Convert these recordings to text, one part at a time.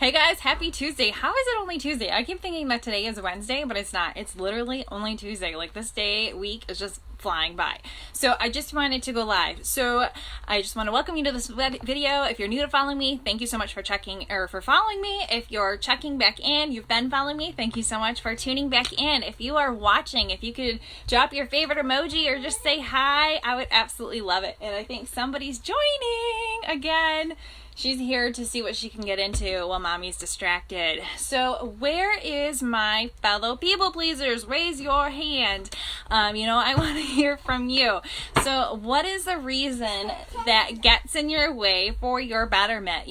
Hey guys, happy Tuesday. How is it only Tuesday? I keep thinking that today is Wednesday, but it's not. It's literally only Tuesday. Like this week is just flying by. So I just wanted to go live. So I just want to welcome you to this video. If you're new to following me, thank you so much for for following me. If you're checking back in, you've been following me, thank you so much for tuning back in. If you are watching, if you could drop your favorite emoji or just say hi, I would absolutely love it. And I think somebody's joining again. She's here to see what she can get into while mommy's distracted. So where is my fellow people pleasers? Raise your hand. I want to hear from you. So what is the reason that gets in your way for your betterment?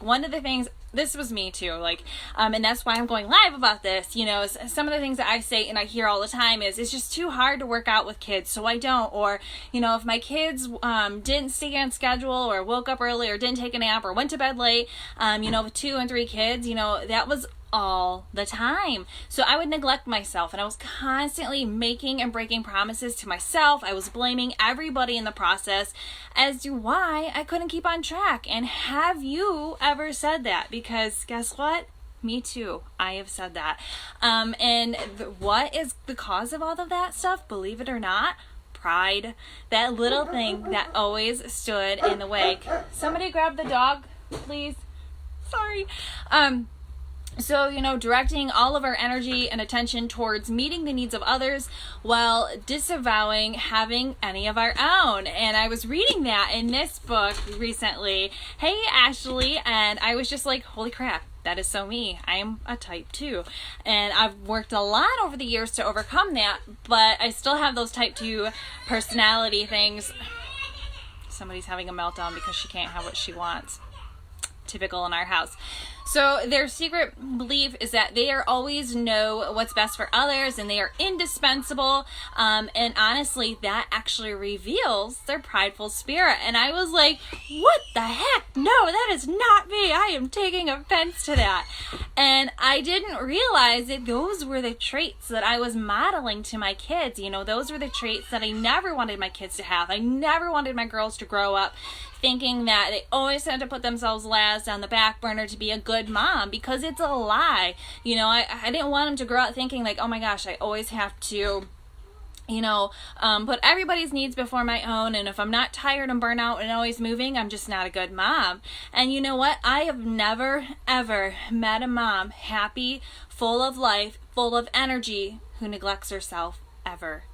One of the things, this was me too, and that's why I'm going live about this. Some of the things that I say and I hear all the time is, it's just too hard to work out with kids, so I don't. Or, if my kids didn't stay on schedule or woke up early or didn't take a nap or went to bed late, with 2 and 3 kids, that was all the time. So I would neglect myself, and I was constantly making and breaking promises to myself. I was blaming everybody in the process as to why I couldn't keep on track. And have you ever said that? Because guess what? Me too. I have said that. What is the cause of all of that stuff? Believe it or not, pride. That little thing that always stood in the way. Somebody grab the dog, please. Sorry. So, directing all of our energy and attention towards meeting the needs of others while disavowing having any of our own. And I was reading that in this book recently. Hey, Ashley. And I was just like, holy crap, that is so me. I am a type 2. And I've worked a lot over the years to overcome that, but I still have those type 2 personality things. Somebody's having a meltdown because she can't have what she wants. Typical in our house. So their secret belief is that they are always know what's best for others and they are indispensable. And honestly, that actually reveals their prideful spirit. And I was like, what the heck? No, that is not me. I am taking offense to that. And I didn't realize that those were the traits that I was modeling to my kids. Those were the traits that I never wanted my kids to have. I never wanted my girls to grow up thinking that they always had to put themselves last on the back burner to be a good mom, because it's a lie. I didn't want them to grow up thinking like, oh my gosh, I always have to put everybody's needs before my own, and if I'm not tired and burnt out and always moving, I'm just not a good mom. And you know what? I have never ever met a mom happy, full of life, full of energy, who neglects herself, ever.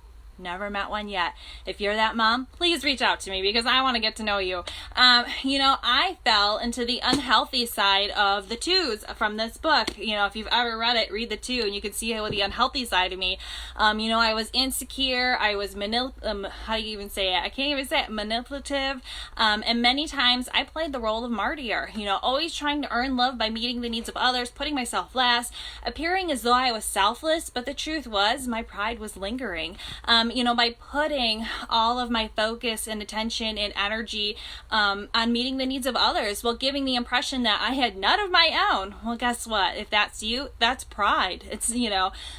Never met one yet. If you're that mom, please reach out to me because I want to get to know you. I fell into the unhealthy side of the 2s from this book. If you've ever read it, read the 2 and you can see the unhealthy side of me. I was insecure. I was how do you even say it? I can't even say it. Manipulative. And many times I played the role of martyr, always trying to earn love by meeting the needs of others, putting myself last, appearing as though I was selfless. But the truth was my pride was lingering. By putting all of my focus and attention and energy on meeting the needs of others while giving the impression that I had none of my own. Well, guess what? If that's you, that's pride.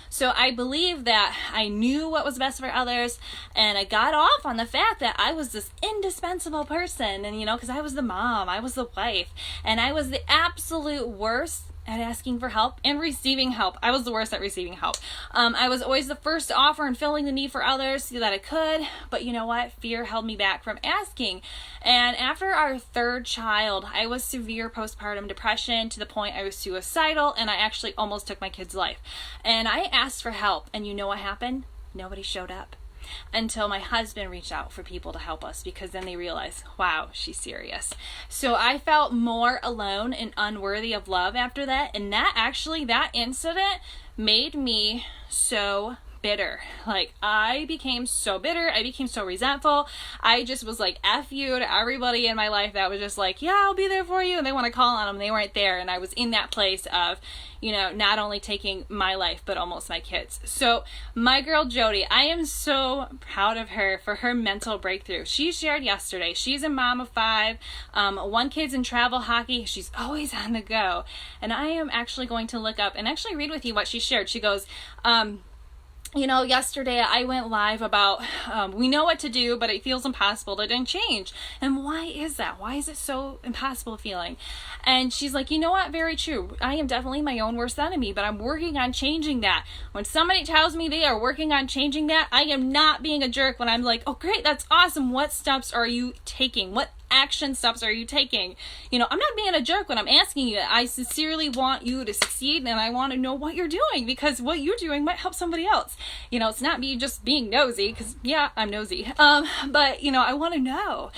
So I believe that I knew what was best for others, and I got off on the fact that I was this indispensable person, and because I was the mom, I was the wife, and I was the absolute worst at asking for help and receiving help. I was the worst at receiving help. I was always the first to offer and filling the need for others so that I could, but you know what? Fear held me back from asking. And after our 3rd child, I was severe postpartum depression to the point I was suicidal, and I actually almost took my kid's life. And I asked for help, and you know what happened? Nobody showed up. Until my husband reached out for people to help us, because then they realized, wow, she's serious. So I felt more alone and unworthy of love after that. And that incident made me so bitter. I became so bitter. I became so resentful. I just was like, F you to everybody in my life that was just like, yeah, I'll be there for you. And they want to call on them. They weren't there. And I was in that place of, not only taking my life, but almost my kids. So my girl, Jody, I am so proud of her for her mental breakthrough. She shared yesterday, she's a mom of 5, 1 kid's in travel hockey. She's always on the go. And I am actually going to look up and actually read with you what she shared. She goes, Yesterday I went live about we know what to do, but it feels impossible to then change. And why is that? Why is it so impossible feeling? And she's like, you know what? Very true. I am definitely my own worst enemy, but I'm working on changing that. When somebody tells me they are working on changing that, I am not being a jerk when I'm like, oh, great, that's awesome. What steps are you taking? What action steps are you taking? I'm not being a jerk when I'm asking you. I sincerely want you to succeed, and I want to know what you're doing, because what you're doing might help somebody else. It's not me just being nosy, because yeah, I'm nosy. But I want to know.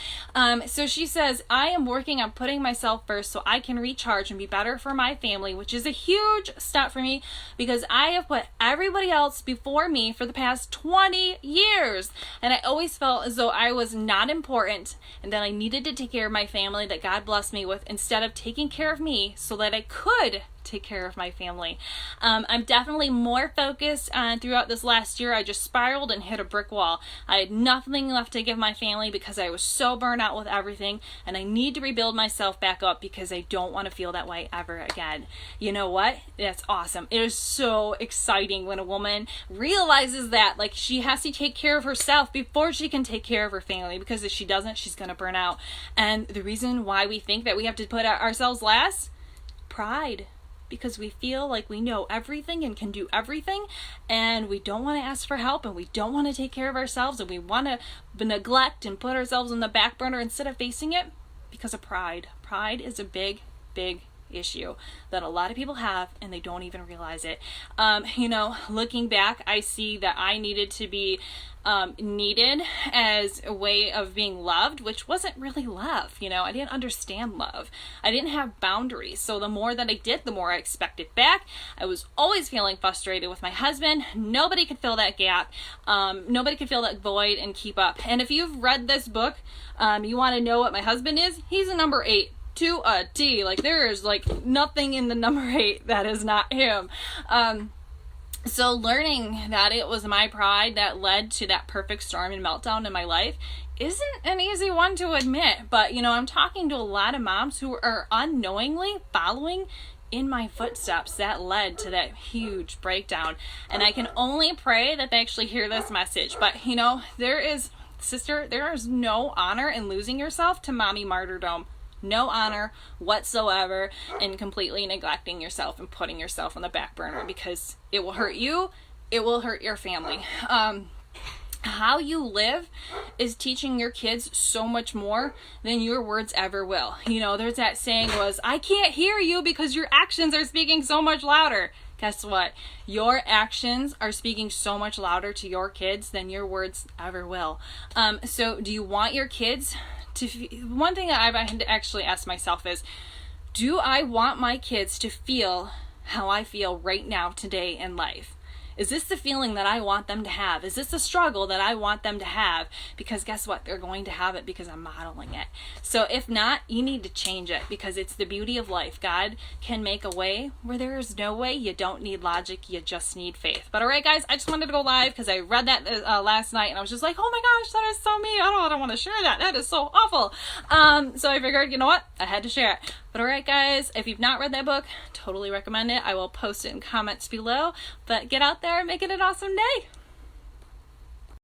So she says, I am working on putting myself first so I can recharge and be better for my family, which is a huge step for me, because I have put everybody else before me for the past 20 years. And I always felt as though I was not important, and that I needed to take care of my family that God blessed me with, instead of taking care of me so that I could take care of my family. I'm definitely more focused on throughout this last year. I just spiraled and hit a brick wall. I had nothing left to give my family because I was so burnt out with everything, and I need to rebuild myself back up because I don't want to feel that way ever again. You know what? That's awesome. It is so exciting when a woman realizes that, like, she has to take care of herself before she can take care of her family, because if she doesn't, she's going to burn out. And the reason why we think that we have to put ourselves last? Pride. Because we feel like we know everything and can do everything, and we don't want to ask for help, and we don't want to take care of ourselves, and we want to neglect and put ourselves on the back burner instead of facing it because of pride. Pride is a big, big issue that a lot of people have, and they don't even realize it. Looking back, I see that I needed to be needed as a way of being loved, which wasn't really love. I didn't understand love. I didn't have boundaries. So the more that I did, the more I expected back. I was always feeling frustrated with my husband. Nobody could fill that gap. Nobody could fill that void and keep up. And if you've read this book, you want to know what my husband is? He's a number 8. To a T. Like, there is nothing in the number 8 that is not him. So learning that it was my pride that led to that perfect storm and meltdown in my life isn't an easy one to admit. But, I'm talking to a lot of moms who are unknowingly following in my footsteps that led to that huge breakdown. And I can only pray that they actually hear this message. But, there is no honor in losing yourself to mommy martyrdom. No honor whatsoever in completely neglecting yourself and putting yourself on the back burner, because it will hurt you. It will hurt your family. How you live is teaching your kids so much more than your words ever will. There's that saying was, I can't hear you because your actions are speaking so much louder. Guess what? Your actions are speaking so much louder to your kids than your words ever will. So do you want your kids to... One thing that I've had to actually ask myself is, do I want my kids to feel how I feel right now, today in life? Is this the feeling that I want them to have? Is this the struggle that I want them to have? Because guess what? They're going to have it because I'm modeling it. So if not, you need to change it, because it's the beauty of life. God can make a way where there is no way. You don't need logic. You just need faith. But all right, guys, I just wanted to go live because I read that last night, and I was just like, oh my gosh, that is so me. I don't want to share that. That is so awful. So I figured, you know what? I had to share it. But all right, guys, if you've not read that book, totally recommend it. I will post it in comments below. But get out there and make it an awesome day.